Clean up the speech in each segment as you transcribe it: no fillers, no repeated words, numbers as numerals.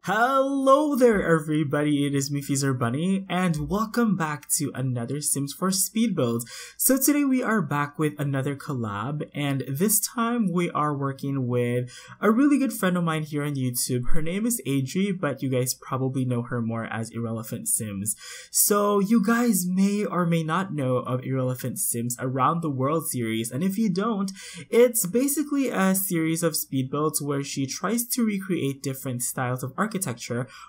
Hello there everybody, it is me FreezerBunny and welcome back to another Sims 4 speed build. So today we are back with another collab and this time we are working with a really good friend of mine here on YouTube. Her name is Adri, but you guys probably know her more as IrrelephantSims. So you guys may or may not know of IrrelephantSims Around the World series, and if you don't, it's basically a series of speed builds where she tries to recreate different styles of architecture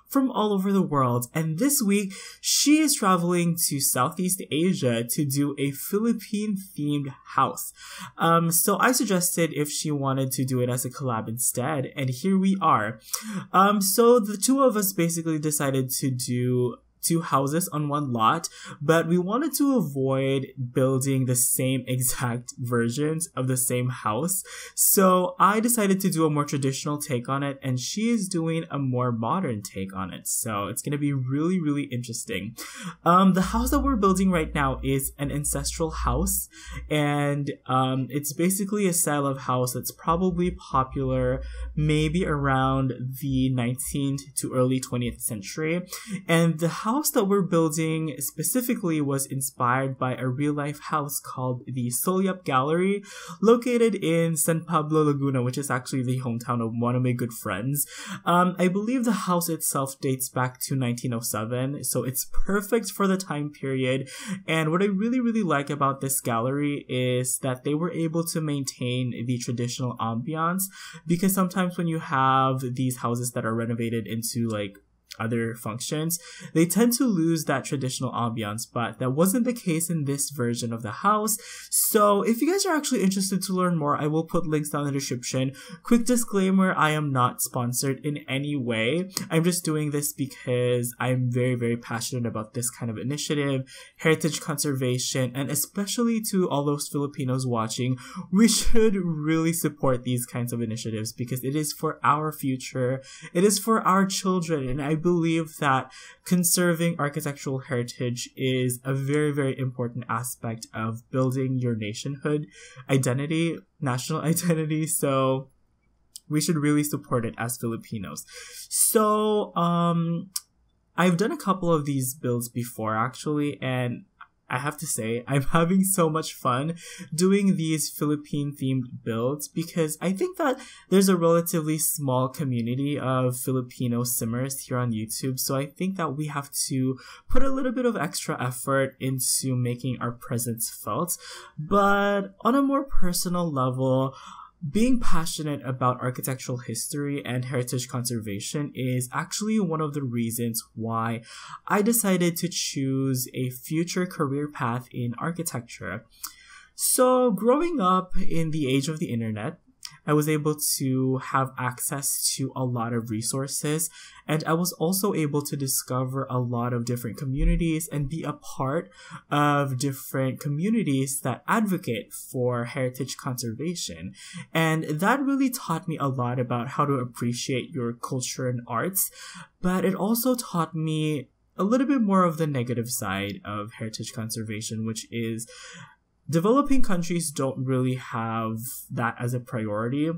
from all over the world, and this week she is traveling to Southeast Asia to do a Philippine themed house. So I suggested if she wanted to do it as a collab instead, and here we are. So the two of us basically decided to do two houses on one lot, but we wanted to avoid building the same exact versions of the same house. So I decided to do a more traditional take on it, and she is doing a more modern take on it. So it's going to be really interesting. The house that we're building right now is an ancestral house, and it's basically a style of house that's probably popular maybe around the 19th to early 20th century. And the house that we're building specifically was inspired by a real-life house called the Solyap Gallery, located in San Pablo, Laguna, which is actually the hometown of one of my good friends. I believe the house itself dates back to 1907, so it's perfect for the time period. And what I really like about this gallery is that they were able to maintain the traditional ambiance, because sometimes when you have these houses that are renovated into like other functions, they tend to lose that traditional ambiance, but that wasn't the case in this version of the house. So if you guys are actually interested to learn more, I will put links down in the description. Quick disclaimer, I am not sponsored in any way. I'm just doing this because I'm very passionate about this kind of initiative, heritage conservation, and especially to all those Filipinos watching, we should really support these kinds of initiatives because it is for our future, it is for our children, and I believe that conserving architectural heritage is a very important aspect of building your nationhood identity, national identity, so we should really support it as Filipinos. So I've done a couple of these builds before actually, and I have to say, I'm having so much fun doing these Philippine-themed builds because I think that there's a relatively small community of Filipino simmers here on YouTube, so I think that we have to put a little bit of extra effort into making our presence felt. But on a more personal level, being passionate about architectural history and heritage conservation is actually one of the reasons why I decided to choose a future career path in architecture. So growing up in the age of the internet, I was able to have access to a lot of resources, and I was also able to discover a lot of different communities and be a part of different communities that advocate for heritage conservation. And that really taught me a lot about how to appreciate your culture and arts, but it also taught me a little bit more of the negative side of heritage conservation, which is developing countries don't really have that as a priority,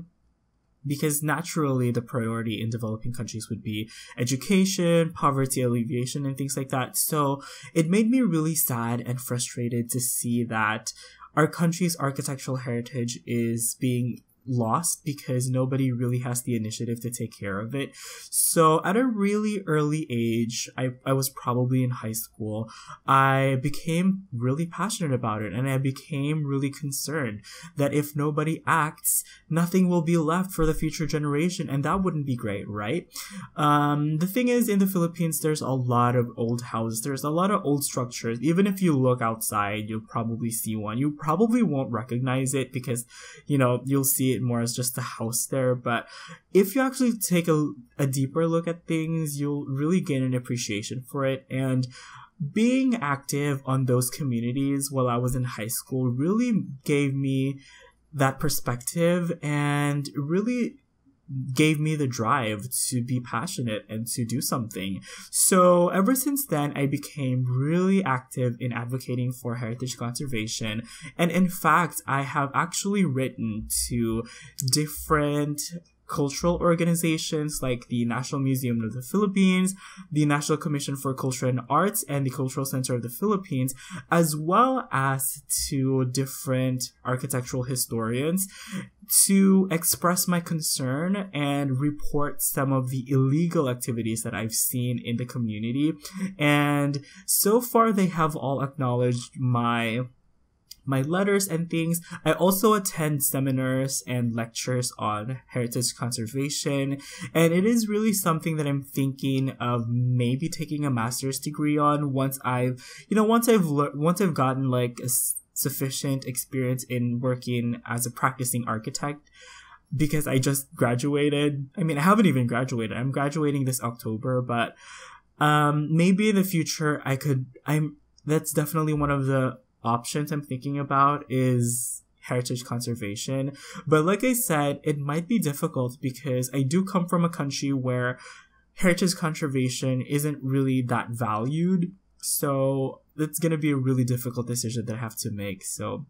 because naturally the priority in developing countries would be education, poverty alleviation, and things like that. So it made me really sad and frustrated to see that our country's architectural heritage is being lost because nobody really has the initiative to take care of it. So at a really early age, I was probably in high school, I became really passionate about it, and I became really concerned that if nobody acts, nothing will be left for the future generation, and that wouldn't be great, right? The thing is, in the Philippines, there's a lot of old houses, there's a lot of old structures. Even if you look outside, you'll probably see one. You probably won't recognize it because, you know, you'll see it more as just a house there, but if you actually take a deeper look at things, you'll really gain an appreciation for it. And being active on those communities while I was in high school really gave me that perspective and really gave me the drive to be passionate and to do something. So ever since then, I became really active in advocating for heritage conservation. And in fact, I have actually written to different cultural organizations like the National Museum of the Philippines, the National Commission for Culture and Arts, and the Cultural Center of the Philippines, as well as to different architectural historians, to express my concern and report some of the illegal activities that I've seen in the community. And so far, they have all acknowledged my letters and things. I also attend seminars and lectures on heritage conservation, and it is really something that I'm thinking of maybe taking a master's degree on once I've gotten like a sufficient experience in working as a practicing architect, because I just graduated. I mean, I haven't even graduated. I'm graduating this October, but maybe in the future that's definitely one of the options I'm thinking about is heritage conservation. But like I said, it might be difficult because I do come from a country where heritage conservation isn't really that valued. So it's going to be a really difficult decision that I have to make. So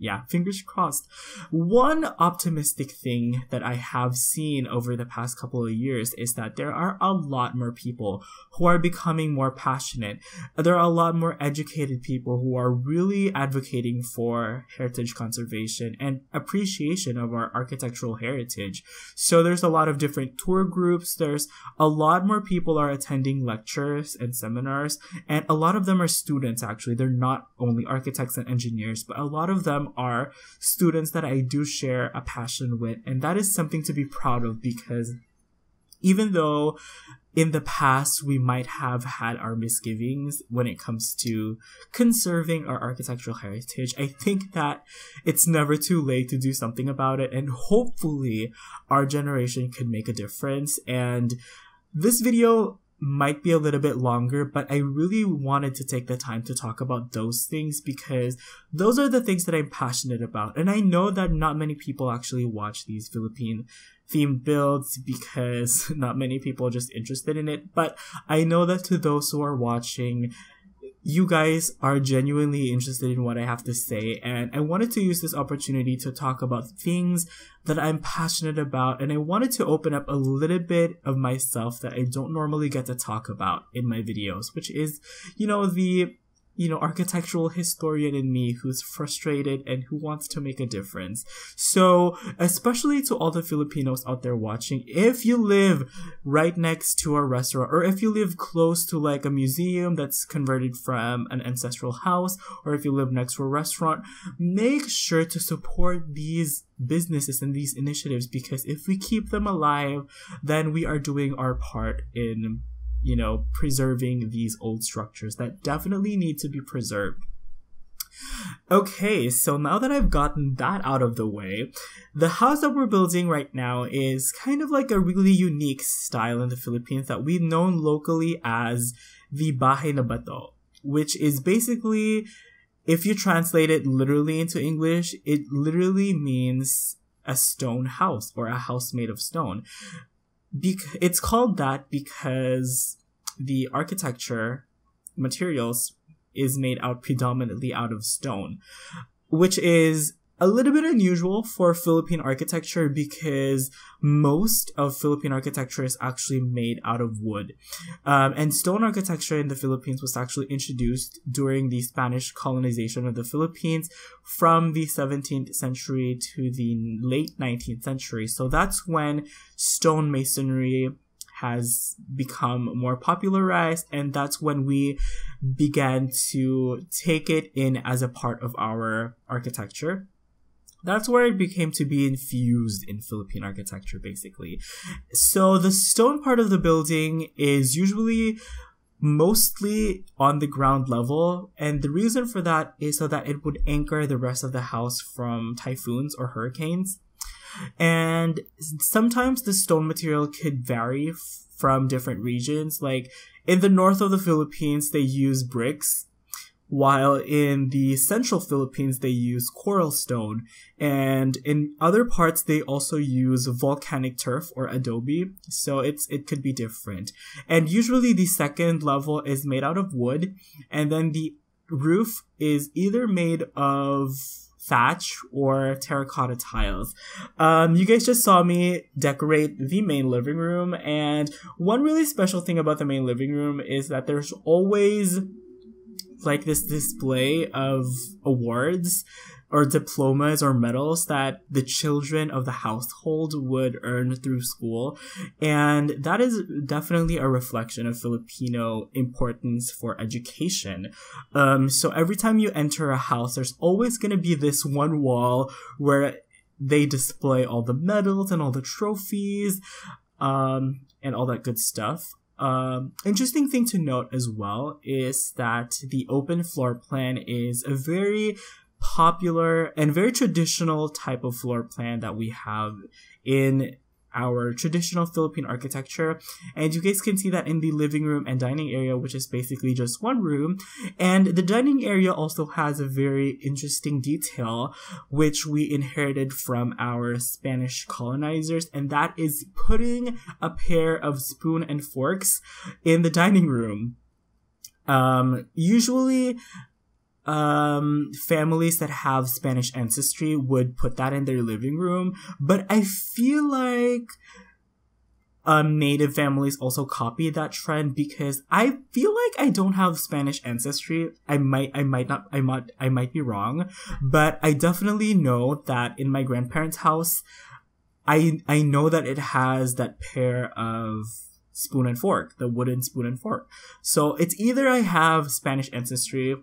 yeah, fingers crossed. One optimistic thing that I have seen over the past couple of years is that there are a lot more people who are becoming more passionate. There are a lot more educated people who are really advocating for heritage conservation and appreciation of our architectural heritage. So there's a lot of different tour groups. There's a lot more people are attending lectures and seminars, and a lot of them are students actually. They're not only architects and engineers, but a lot of them are students that I do share a passion with, and that is something to be proud of, because even though in the past we might have had our misgivings when it comes to conserving our architectural heritage, I think that it's never too late to do something about it, and hopefully our generation could make a difference. And this video might be a little bit longer, but I really wanted to take the time to talk about those things because those are the things that I'm passionate about. And I know that not many people actually watch these Philippine themed builds because not many people are just interested in it. But I know that to those who are watching, you guys are genuinely interested in what I have to say, and I wanted to use this opportunity to talk about things that I'm passionate about, and I wanted to open up a little bit of myself that I don't normally get to talk about in my videos, which is, the architectural historian in me who's frustrated and who wants to make a difference. So, especially to all the Filipinos out there watching, if you live right next to a restaurant, or if you live close to like a museum that's converted from an ancestral house, or if you live next to a restaurant, make sure to support these businesses and these initiatives, because if we keep them alive, then we are doing our part in preserving these old structures that definitely need to be preserved. Okay, so now that I've gotten that out of the way, the house that we're building right now is kind of like a really unique style in the Philippines that we've known locally as the Bahay na Bato, which is basically, if you translate it literally into English, it literally means a stone house or a house made of stone. It's called that because the architecture materials is made out predominantly out of stone, which is a little bit unusual for Philippine architecture because most of Philippine architecture is actually made out of wood. And stone architecture in the Philippines was actually introduced during the Spanish colonization of the Philippines from the 17th century to the late 19th century. So that's when stone masonry has become more popularized, and that's when we began to take it in as a part of our architecture. That's where it became to be infused in Philippine architecture, basically. So the stone part of the building is usually mostly on the ground level, and the reason for that is so that it would anchor the rest of the house from typhoons or hurricanes. And sometimes the stone material could vary from different regions. Like in the north of the Philippines, they use bricks, while in the central Philippines, they use coral stone. And in other parts, they also use volcanic turf or adobe. So it could be different. And usually the second level is made out of wood. And then the roof is either made of thatch or terracotta tiles. You guys just saw me decorate the main living room, and one really special thing about the main living room is that there's always like this display of awards or diplomas or medals that the children of the household would earn through school. And that is definitely a reflection of Filipino importance for education. So every time you enter a house, there's always going to be this one wall where they display all the medals and all the trophies, and all that good stuff. Interesting thing to note as well is that the open floor plan is a very popular and very traditional type of floor plan that we have in our traditional Philippine architecture. And you guys can see that in the living room and dining area, which is basically just one room. And the dining area also has a very interesting detail, which we inherited from our Spanish colonizers, and that is putting a pair of spoon and forks in the dining room. Usually, families that have Spanish ancestry would put that in their living room, but I feel like native families also copy that trend, because I feel like I don't have Spanish ancestry. I might be wrong, but I definitely know that in my grandparents' house, I know that it has that pair of spoon and fork, the wooden spoon and fork. So it's either I have Spanish ancestry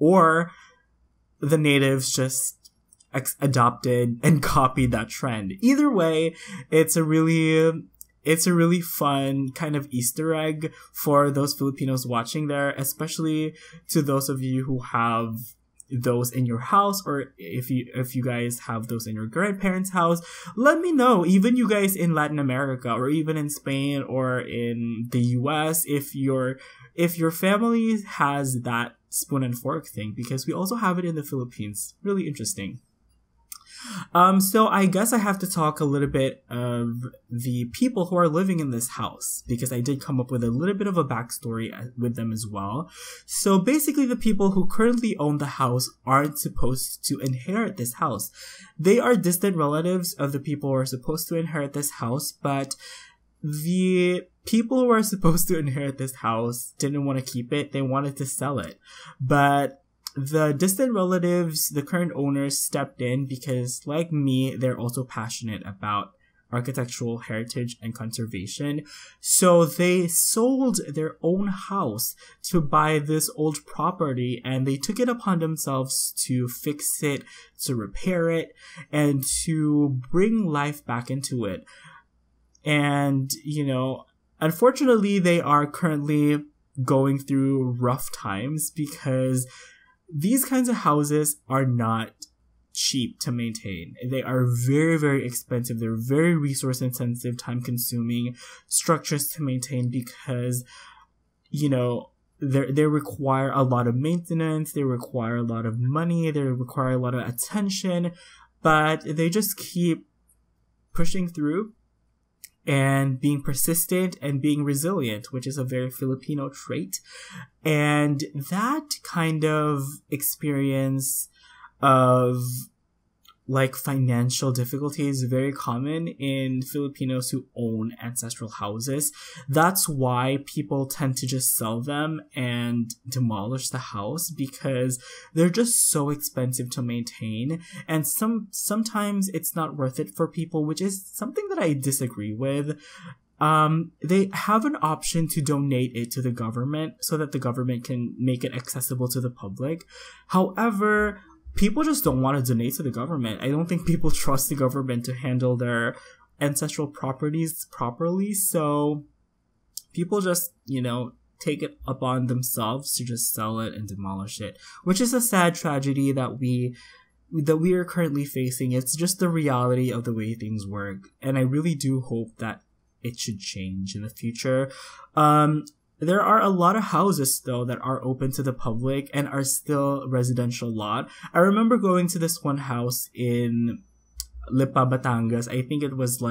or the natives just adopted and copied that trend. Either way, it's a really fun kind of Easter egg for those Filipinos watching there, especially to those of you who have those in your house, or if you guys have those in your grandparents' house. Let me know, even you guys in Latin America or even in Spain or in the US, if your family has that spoon and fork thing, because we also have it in the Philippines. Really interesting. So I guess I have to talk a little bit of the people who are living in this house, because I did come up with a little bit of a backstory with them as well. So basically, the people who currently own the house aren't supposed to inherit this house. They are distant relatives of the people who are supposed to inherit this house, but the people who are supposed to inherit this house didn't want to keep it. They wanted to sell it. But the distant relatives, the current owners, stepped in because, like me, they're also passionate about architectural heritage and conservation. So they sold their own house to buy this old property, and they took it upon themselves to fix it, to repair it, and to bring life back into it. And, unfortunately, they are currently going through rough times because these kinds of houses are not cheap to maintain. They are very, very expensive. They're very resource intensive, time consuming structures to maintain because, they require a lot of maintenance. They require a lot of money. They require a lot of attention, but they just keep pushing through and being persistent and being resilient, which is a very Filipino trait. And that kind of experience of financial difficulty is very common in Filipinos who own ancestral houses. That's why people tend to just sell them and demolish the house, because they're just so expensive to maintain, and sometimes it's not worth it for people, which is something that I disagree with. They have an option to donate it to the government so that the government can make it accessible to the public. However, people just don't want to donate to the government. I don't think people trust the government to handle their ancestral properties properly. So people just, take it upon themselves to just sell it and demolish it, which is a sad tragedy that we are currently facing. It's just the reality of the way things work. And I really do hope that it should change in the future. There are a lot of houses, though, that are open to the public and are still residential lot. I remember going to this one house in Lipa, Batangas. I think it was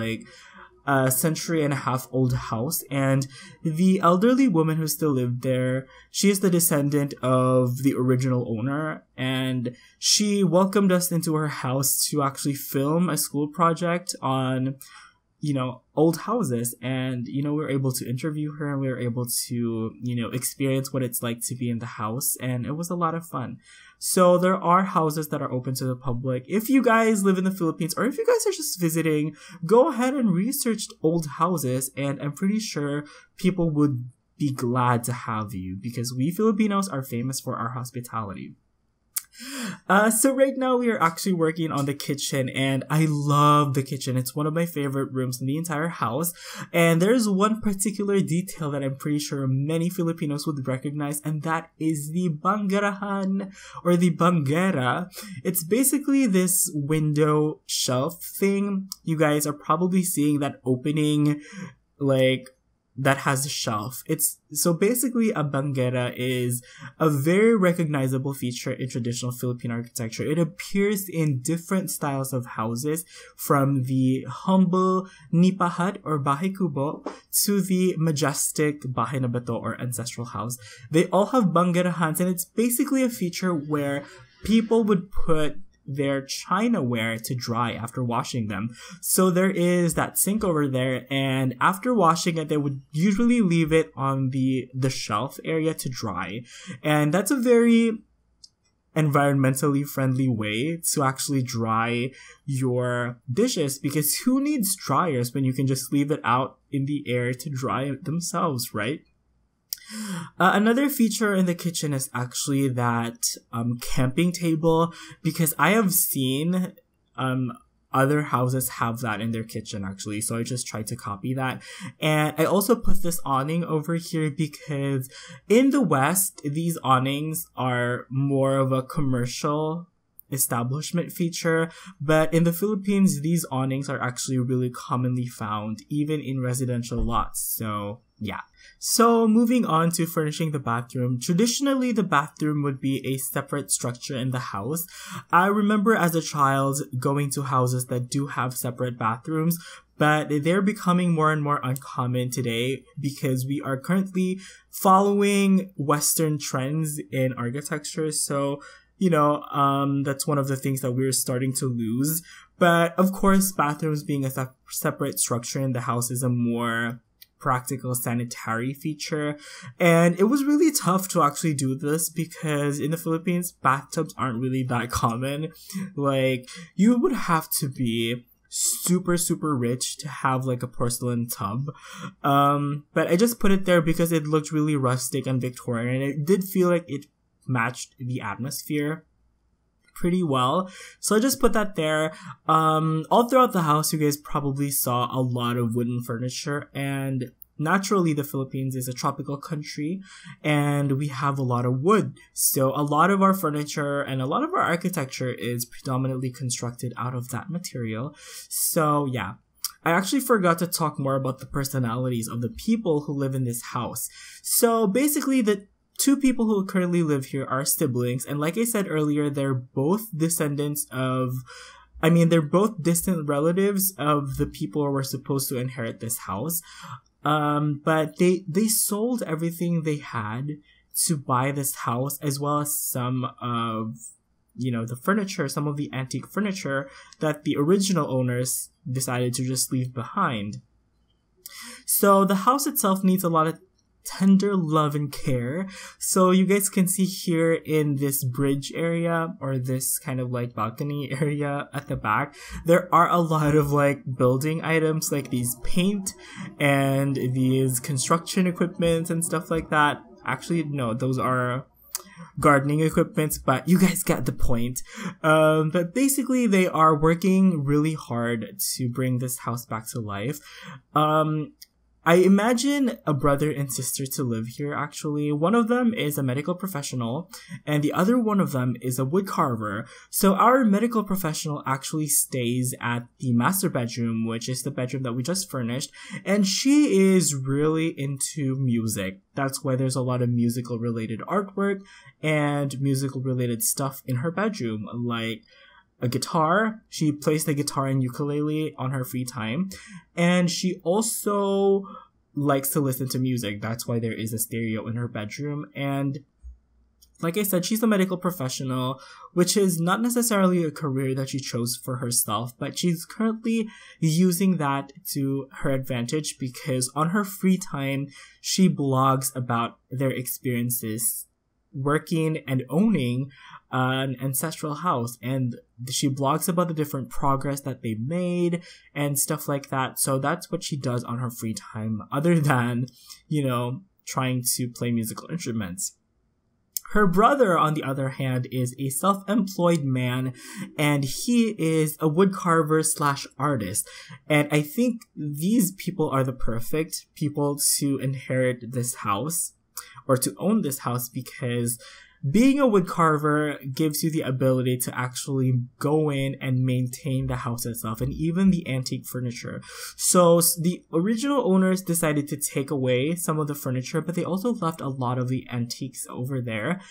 a century and a half old house, and the elderly woman who still lived there, she is the descendant of the original owner, and she welcomed us into her house to actually film a school project on, you know, old houses. And, you know, we were able to interview her, and we were able to, you know, experience what it's like to be in the house, and it was a lot of fun. So there are houses that are open to the public. If you guys live in the Philippines, or if you guys are just visiting, go ahead and research old houses, and I'm pretty sure people would be glad to have you, because we Filipinos are famous for our hospitality. So right now we are actually working on the kitchen, and I love the kitchen. It's one of my favorite rooms in the entire house, and there's one particular detail that I'm pretty sure many Filipinos would recognize, and that is the banggerahan, or the banggera. It's basically this window shelf thing. You guys are probably seeing that opening, like, that has a shelf. It's so basically a banggera is a very recognizable feature in traditional Philippine architecture. It appears in different styles of houses, from the humble nipa hut or bahay kubo to the majestic bahay na bato or ancestral house. They all have banggerahans, and it's basically a feature where people would put their chinaware to dry after washing them. So there is that sink over there, and after washing it, they would usually leave it on the shelf area to dry. And that's a very environmentally friendly way to actually dry your dishes, because who needs dryers when you can just leave it out in the air to dry it themselves, right? Another feature in the kitchen is actually that camping table, because I have seen other houses have that in their kitchen actually, so I just tried to copy that. And I also put this awning over here because in the West, these awnings are more of a commercial establishment feature, but in the Philippines, these awnings are actually really commonly found even in residential lots. So yeah. So moving on to furnishing the bathroom. Traditionally, the bathroom would be a separate structure in the house. I remember as a child going to houses that do have separate bathrooms, but they're becoming more and more uncommon today because we are currently following Western trends in architecture. So, you know, that's one of the things that we're starting to lose. But of course, bathrooms being a separate structure in the house is a more practical sanitary feature, and it was really tough to actually do this because in the Philippines, bathtubs aren't really that common. Like, you would have to be super rich to have like a porcelain tub, but I just put it there because it looked really rustic and Victorian, and it did feel like it matched the atmosphere pretty well. So I just put that there. All throughout the house, you guys probably saw a lot of wooden furniture, and naturally the Philippines is a tropical country and we have a lot of wood. So a lot of our furniture and a lot of our architecture is predominantly constructed out of that material. So yeah. I actually forgot to talk more about the personalities of the people who live in this house. So basically, the two people who currently live here are siblings, and like I said earlier, they're both descendants of, they're both distant relatives of the people who were supposed to inherit this house. But they sold everything they had to buy this house, as well as some of, the furniture, some of the antique furniture that the original owners decided to just leave behind. So the house itself needs a lot of tender love and care. So you guys can see here in this bridge area, or this kind of like balcony area at the back, there are a lot of like building items, like these paint and these construction equipment and stuff like that. Actually, no, those are gardening equipment, but you guys get the point. But basically, they are working really hard to bring this house back to life. I imagine a brother and sister to live here, actually. One of them is a medical professional, and the other one of them is a wood carver. So our medical professional actually stays at the master bedroom, which is the bedroom that we just furnished, and she is really into music. That's why there's a lot of musical-related artwork and musical-related stuff in her bedroom, like a guitar. She plays the guitar and ukulele on her free time. And she also likes to listen to music. That's why there is a stereo in her bedroom. And like I said, she's a medical professional, which is not necessarily a career that she chose for herself, but she's currently using that to her advantage because on her free time, she blogs about their experiences working and owning an ancestral house, and she blogs about the different progress that they made and stuff like that. So that's what she does on her free time, other than, trying to play musical instruments. Her brother, on the other hand, is a self-employed man, and he is a woodcarver / artist. And I think these people are the perfect people to inherit this house, or to own this house, because being a woodcarver gives you the ability to actually go in and maintain the house itself and even the antique furniture. So the original owners decided to take away some of the furniture, but they also left a lot of the antiques over there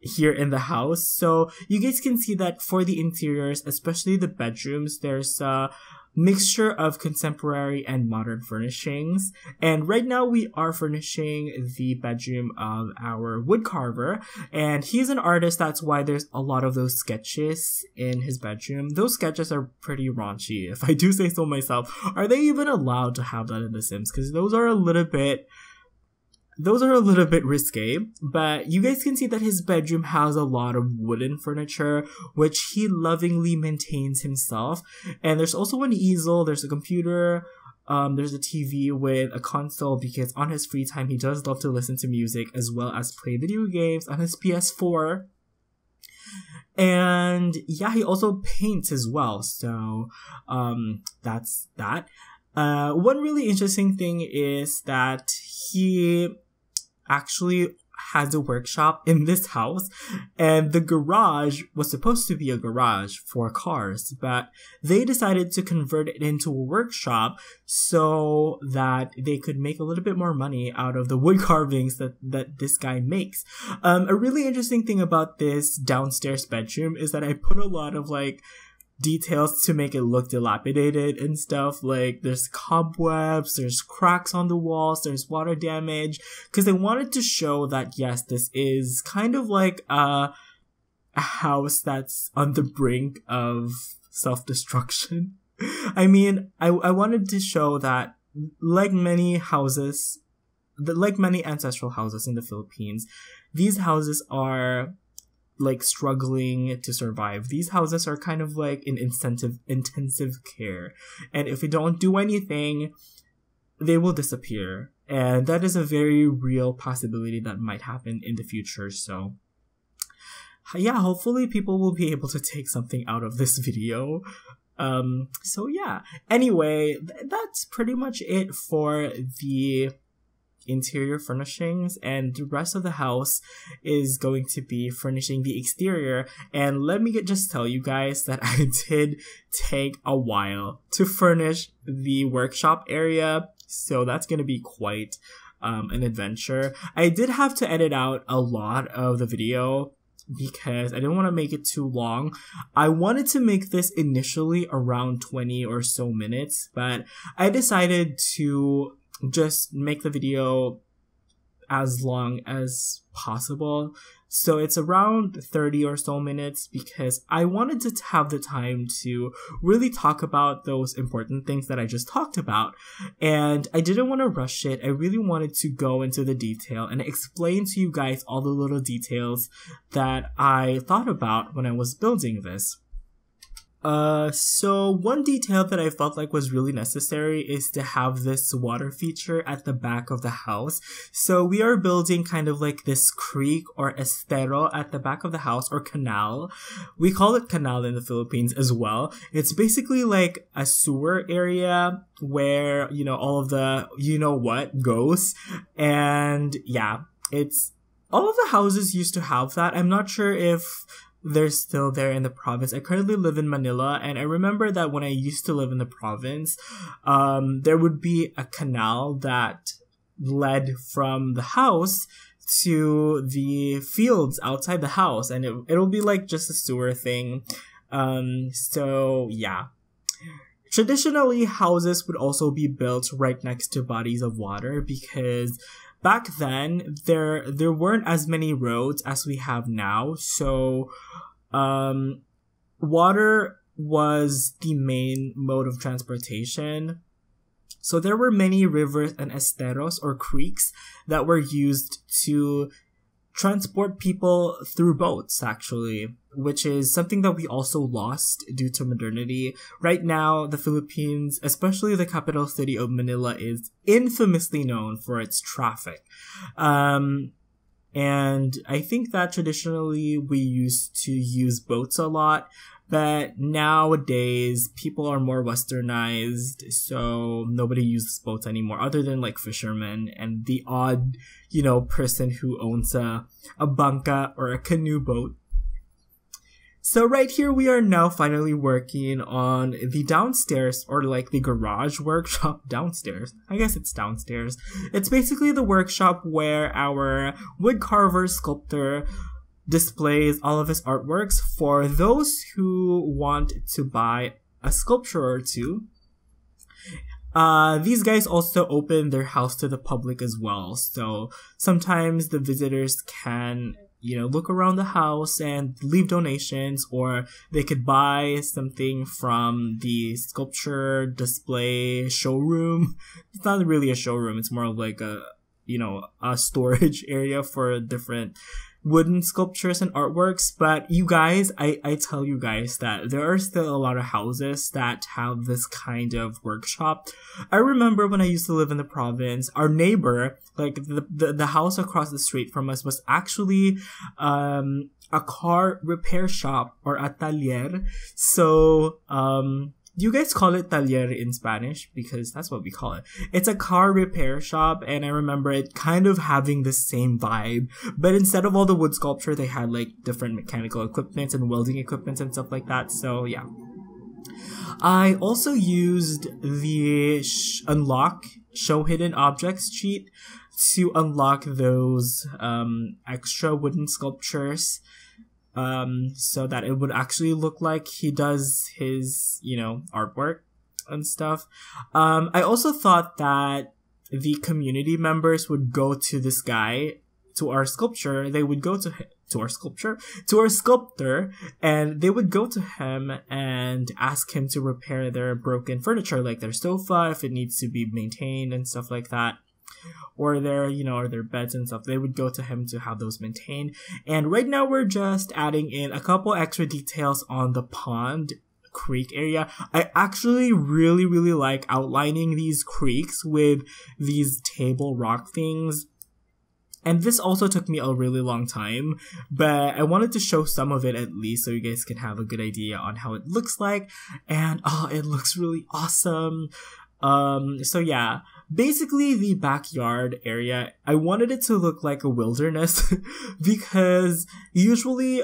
here in the house. So you guys can see that for the interiors, especially the bedrooms, there's a mixture of contemporary and modern furnishings. And right now we are furnishing the bedroom of our woodcarver, and he's an artist. That's why there's a lot of those sketches in his bedroom. Those sketches are pretty raunchy, if I do say so myself. Are they even allowed to have that in The Sims? Because those are a little bit risque, but you guys can see that his bedroom has a lot of wooden furniture, which he lovingly maintains himself. And there's also an easel, there's a computer, there's a TV with a console, because on his free time, he does love to listen to music as well as play video games on his PS4. And yeah, he also paints as well. So, that's that. One really interesting thing is that he actually has a workshop in this house, and the garage was supposed to be a garage for cars, but they decided to convert it into a workshop so that they could make a little bit more money out of the wood carvings that this guy makes. A really interesting thing about this downstairs bedroom is that I put a lot of details to make it look dilapidated and stuff. Like there's cobwebs, there's cracks on the walls, there's water damage, because they wanted to show that yes, this is kind of like a house that's on the brink of self-destruction. I mean, I wanted to show that like many ancestral houses in the Philippines, these houses are struggling to survive. These houses are kind of like in intensive care, and if we don't do anything, they will disappear, and that is a very real possibility that might happen in the future. So yeah, hopefully people will be able to take something out of this video. So yeah, anyway, that's pretty much it for the interior furnishings, and the rest of the house is going to be furnishing the exterior. And let me just tell you guys that I did take a while to furnish the workshop area, so that's going to be quite an adventure. I did have to edit out a lot of the video because I didn't want to make it too long. I wanted to make this initially around 20 or so minutes, but I decided to just make the video as long as possible. So it's around 30 or so minutes because I wanted to have the time to really talk about those important things that I just talked about. And I didn't want to rush it. I really wanted to go into the detail and explain to you guys all the little details that I thought about when I was building this. So one detail that I felt like was really necessary is to have this water feature at the back of the house. So we are building kind of like this creek or estero at the back of the house, or canal. We call it canal in the Philippines as well. It's basically like a sewer area where, all of the what goes. And yeah, all of the houses used to have that. I'm not sure if they're still there in the province. I currently live in Manila, and I remember that when I used to live in the province, there would be a canal that led from the house to the fields outside the house, and it'll be like just a sewer thing. So yeah. Traditionally, houses would also be built right next to bodies of water because back then there weren't as many roads as we have now. So water was the main mode of transportation. So there were many rivers and esteros or creeks that were used to transport people through boats, actually, which is something that we also lost due to modernity. Right now, the Philippines, especially the capital city of Manila, is infamously known for its traffic. And I think that traditionally we used to use boats a lot, but nowadays people are more westernized, so nobody uses boats anymore other than like fishermen and the odd, person who owns a bangka or a canoe boat. So right here we are now finally working on the downstairs, or like the garage workshop downstairs. I guess it's downstairs. It's basically the workshop where our woodcarver sculptor displays all of his artworks for those who want to buy a sculpture or two. These guys also open their house to the public as well, so sometimes the visitors can look around the house and leave donations, or they could buy something from the sculpture display showroom. It's not really a showroom, it's more of like a storage area for different wooden sculptures and artworks. But you guys, I tell you guys that there are still a lot of houses that have this kind of workshop. I remember when I used to live in the province, our neighbor, like the house across the street from us, was actually a car repair shop or atelier. So you guys call it taller in Spanish because that's what we call it. It's a car repair shop, and I remember it kind of having the same vibe, but instead of all the wood sculpture, they had like different mechanical equipment and welding equipment and stuff like that. So yeah. I also used the unlock show hidden objects cheat to unlock those extra wooden sculptures, so that it would actually look like he does his, artwork and stuff. I also thought that the community members would go to this guy, to our sculpture. They would go to our sculptor, and they would go to him and ask him to repair their broken furniture, like their sofa, if it needs to be maintained and stuff like that. Or their, or their beds and stuff. They would go to him to have those maintained. And right now we're just adding in a couple extra details on the pond creek area. I actually really, really like outlining these creeks with these table rock things. And this also took me a really long time, but I wanted to show some of it at least so you guys can have a good idea on how it looks like. And it looks really awesome. So yeah, basically the backyard area, I wanted it to look like a wilderness because usually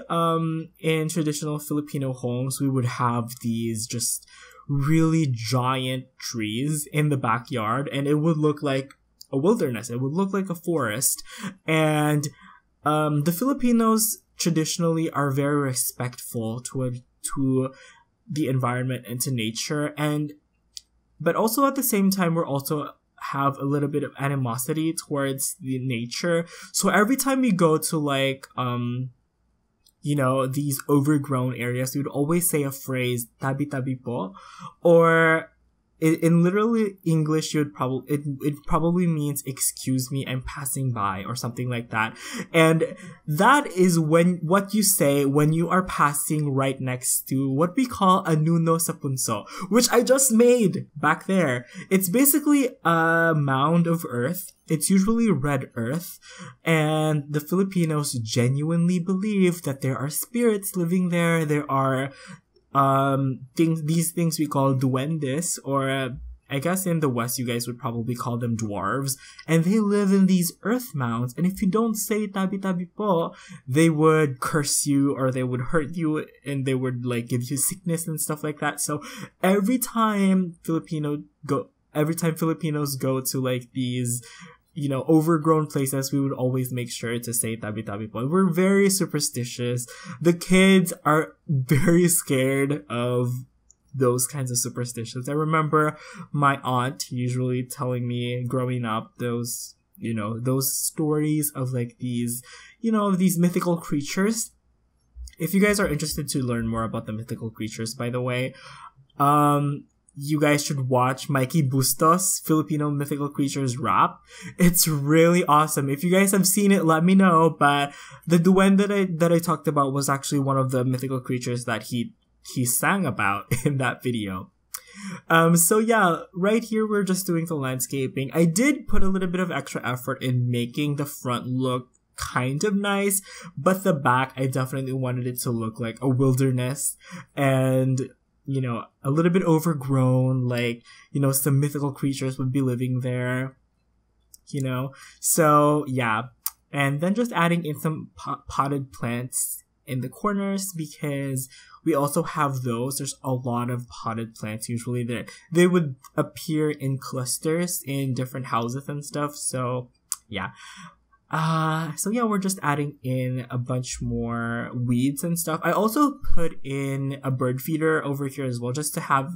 in traditional Filipino homes we would have these just really giant trees in the backyard, and it would look like a wilderness. It would look like a forest. And the Filipinos traditionally are very respectful to the environment and to nature, but also at the same time we're also have a little bit of animosity towards the nature. So every time we go to like these overgrown areas, we would always say a phrase, tabi tabi po, or in literally English, it probably means excuse me, I'm passing by, or something like that. And that is what you say when you are passing right next to what we call a nuno sa punso, which I just made back there. It's basically a mound of earth. It's usually red earth, and the Filipinos genuinely believe that there are spirits living there. There are these things we call duendes, or I guess in the West you guys would probably call them dwarves, and they live in these earth mounds, and if you don't say tabi tabi po, they would curse you, or they would hurt you, and they would like give you sickness and stuff like that. So every time Filipinos go to like these overgrown places, we would always make sure to say tabi-tabi po. We're very superstitious. The kids are very scared of those kinds of superstitions. I remember my aunt usually telling me growing up those stories of like these mythical creatures. If you guys are interested to learn more about the mythical creatures, by the way, you guys should watch Mikey Bustos' Filipino Mythical Creatures rap. It's really awesome. If you guys have seen it, let me know. But the duende that I talked about was actually one of the mythical creatures that he sang about in that video. So yeah, right here we're just doing the landscaping. I did put a little bit of extra effort in making the front look kind of nice, but the back, I definitely wanted it to look like a wilderness and a little bit overgrown, like, some mythical creatures would be living there, so yeah. And then just adding in some potted plants in the corners, because we also have those. There's a lot of potted plants usually that they would appear in clusters in different houses and stuff, so yeah. We're just adding in a bunch more weeds and stuff. I also put in a bird feeder over here as well, just to have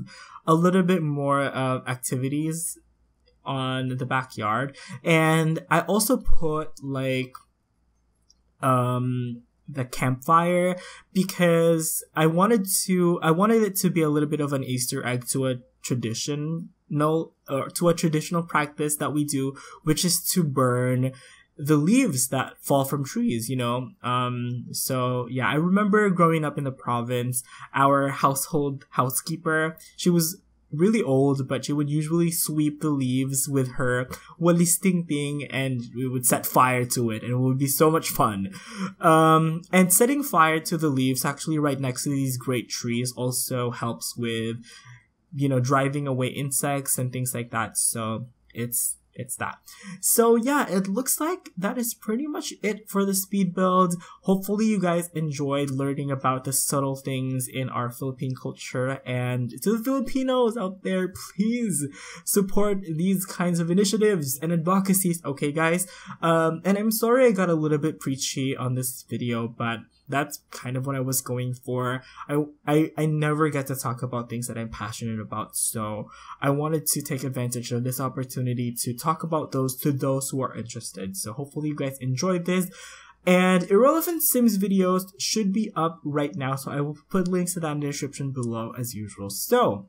a little bit more activities on the backyard. And I also put like the campfire, because I wanted it to be a little bit of an Easter egg to a traditional practice that we do, which is to burn the leaves that fall from trees, so yeah, I remember growing up in the province, our household housekeeper, she was really old, but she would usually sweep the leaves with her walisting thing, and we would set fire to it, and it would be so much fun. And setting fire to the leaves actually right next to these great trees also helps with, driving away insects and things like that, so it's that. So yeah, it looks like that is pretty much it for the speed build. Hopefully you guys enjoyed learning about the subtle things in our Philippine culture, and to the Filipinos out there, please support these kinds of initiatives and advocacies, okay guys? And I'm sorry I got a little bit preachy on this video, but that's kind of what I was going for. I never get to talk about things that I'm passionate about, so I wanted to take advantage of this opportunity to talk about those to those who are interested. So hopefully you guys enjoyed this. And Irrelevant Sims videos should be up right now, so I will put links to that in the description below as usual. So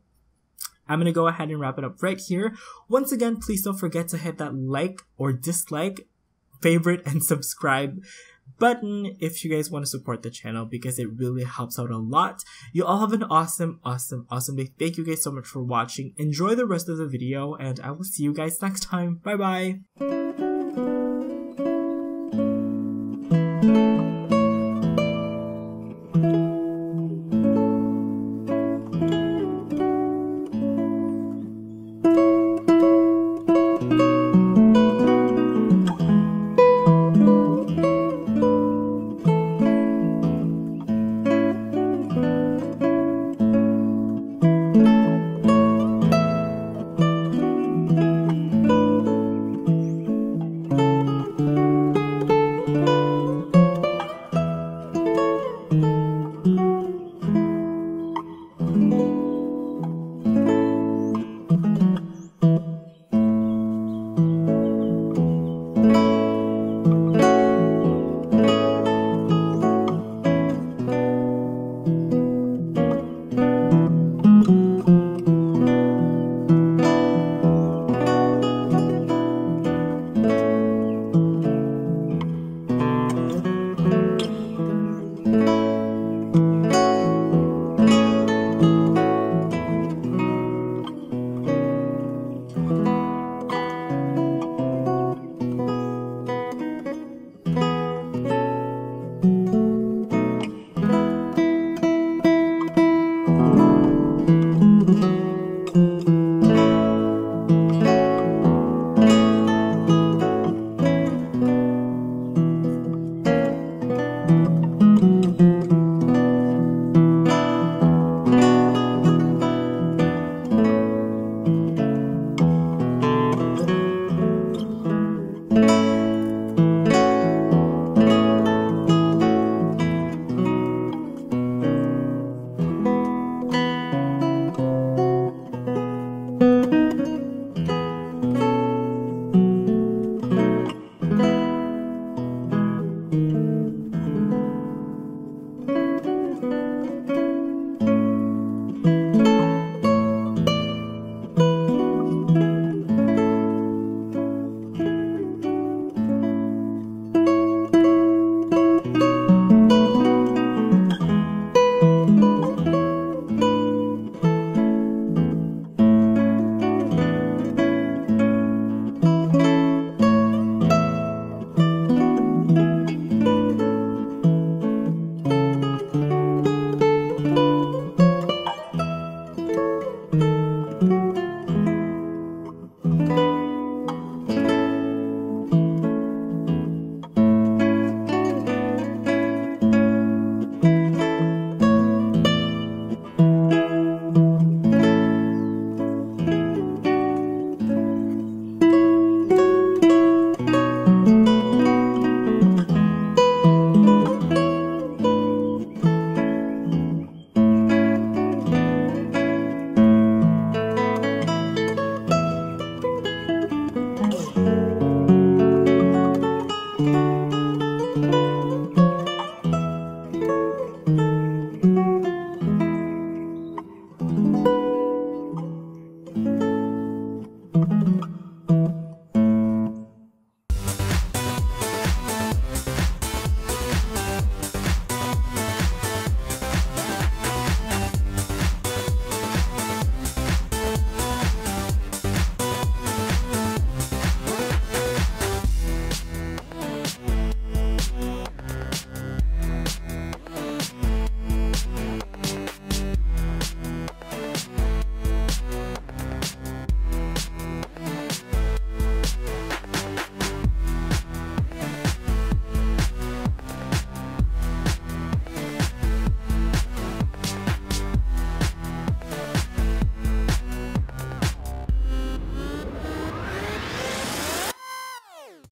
I'm going to go ahead and wrap it up right here. Once again, please don't forget to hit that like or dislike, favorite, and subscribe button if you guys want to support the channel, because it really helps out a lot. You all have an awesome day. Thank you guys so much for watching. Enjoy the rest of the video, and I will see you guys next time. Bye bye.